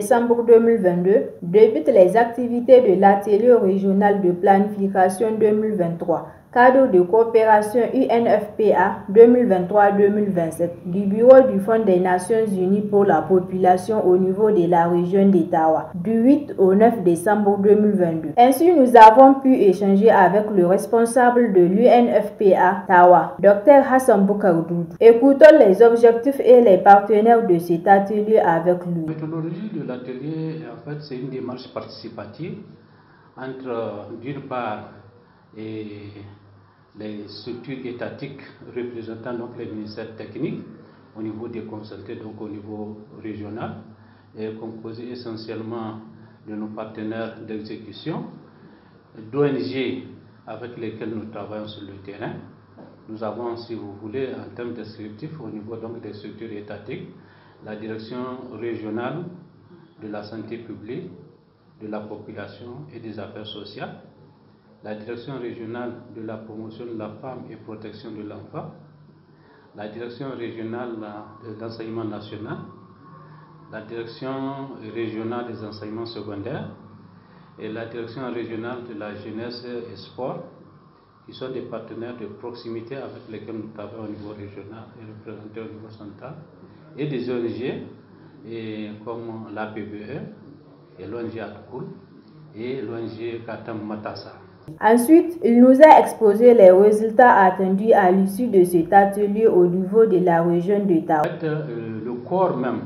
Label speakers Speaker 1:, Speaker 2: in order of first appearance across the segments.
Speaker 1: décembre 2022, débutent les activités de l'atelier régional de planification 2023, cadre de coopération UNFPA 2023-2027 du Bureau du Fonds des Nations Unies pour la population au niveau de la région d'Ottawa, du 8 au 9 décembre 2022. Ainsi, nous avons pu échanger avec le responsable de l'UNFPA Tawa, Dr Hassan Boukardoudou. Écoutons les objectifs et les partenaires de cet atelier avec lui.
Speaker 2: La méthodologie de l'atelier, en fait, c'est une démarche participative entre, d'une part, les structures étatiques représentant donc les ministères techniques au niveau des consultés, donc au niveau régional, et composé essentiellement de nos partenaires d'exécution, d'ONG avec lesquels nous travaillons sur le terrain. Nous avons, si vous voulez, en termes descriptifs, au niveau donc des structures étatiques, la direction régionale de la santé publique, de la population et des affaires sociales, la direction régionale de la promotion de la femme et protection de l'enfant, la direction régionale de l'enseignement national, la direction régionale des enseignements secondaires et la direction régionale de la jeunesse et sport, qui sont des partenaires de proximité avec lesquels nous travaillons au niveau régional et représentés au niveau central, et des ONG comme l'APBE et l'ONG Adkoul et l'ONG Katam Matassa.
Speaker 1: Ensuite, il nous a exposé les résultats attendus à l'issue de cet atelier au niveau de la région d'Ottawa.
Speaker 2: En fait, le corps même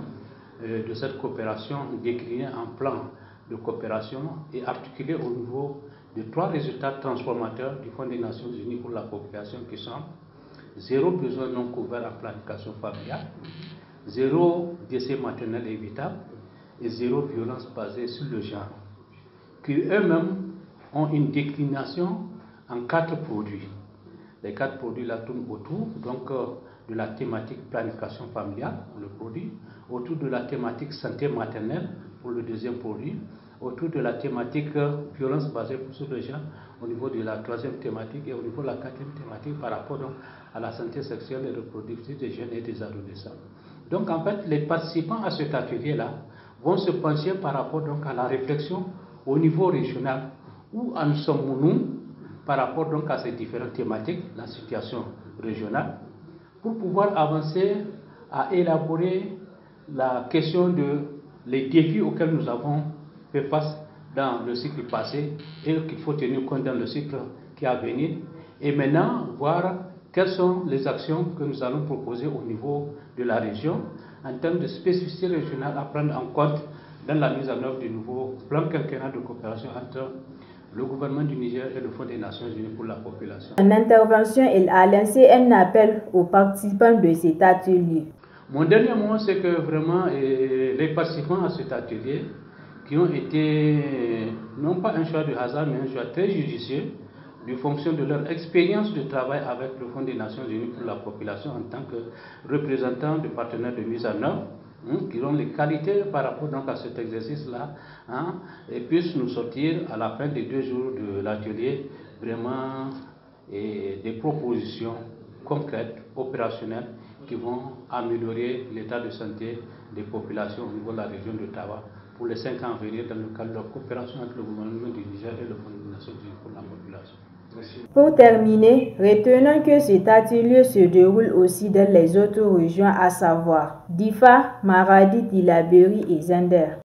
Speaker 2: de cette coopération décliné en plan de coopération est articulé au niveau de 3 résultats transformateurs du Fonds des Nations Unies pour la population qui sont 0 besoin non couvert en planification familiale, 0 décès maternel évitable et 0 violence basée sur le genre, qui eux-mêmes ont une déclination en 4 produits. Les 4 produits là tournent autour donc, de la thématique planification familiale, le produit, autour de la thématique santé maternelle pour le deuxième produit, autour de la thématique violence basée sur le genre au niveau de la 3e thématique et au niveau de la 4e thématique par rapport donc, à la santé sexuelle et reproductive des jeunes et des adolescents. Donc en fait, les participants à cet atelier-là vont se pencher par rapport donc, à la réflexion au niveau régional. Où en sommes-nous par rapport donc à ces différentes thématiques, la situation régionale, pour pouvoir avancer à élaborer la question de les défis auxquels nous avons fait face dans le cycle passé et qu'il faut tenir compte dans le cycle qui est à venir, et maintenant voir quelles sont les actions que nous allons proposer au niveau de la région en termes de spécificité régionale à prendre en compte dans la mise en œuvre du nouveau plan quinquennal de coopération entre le gouvernement du Niger et le Fonds des Nations Unies pour la population.
Speaker 1: En intervention, il a lancé un appel aux participants de cet atelier.
Speaker 2: Mon dernier mot, c'est que vraiment les participants à cet atelier, qui ont été non pas un choix de hasard, mais un choix très judicieux, du fonction de leur expérience de travail avec le Fonds des Nations Unies pour la population en tant que représentants de partenaires de mise en œuvre, qui ont les qualités par rapport donc à cet exercice-là, et puissent nous sortir à la fin des 2 jours de l'atelier vraiment des propositions concrètes, opérationnelles, qui vont améliorer l'état de santé des populations au niveau de la région d'Ottawa pour les 5 ans à venir dans le cadre de la coopération entre le gouvernement du Niger et le Fonds des Nations Unies pour la population.
Speaker 1: Pour terminer, retenons que cet atelier se déroule aussi dans les autres régions, à savoir Difa, Maradi, Tillabéri et Zender.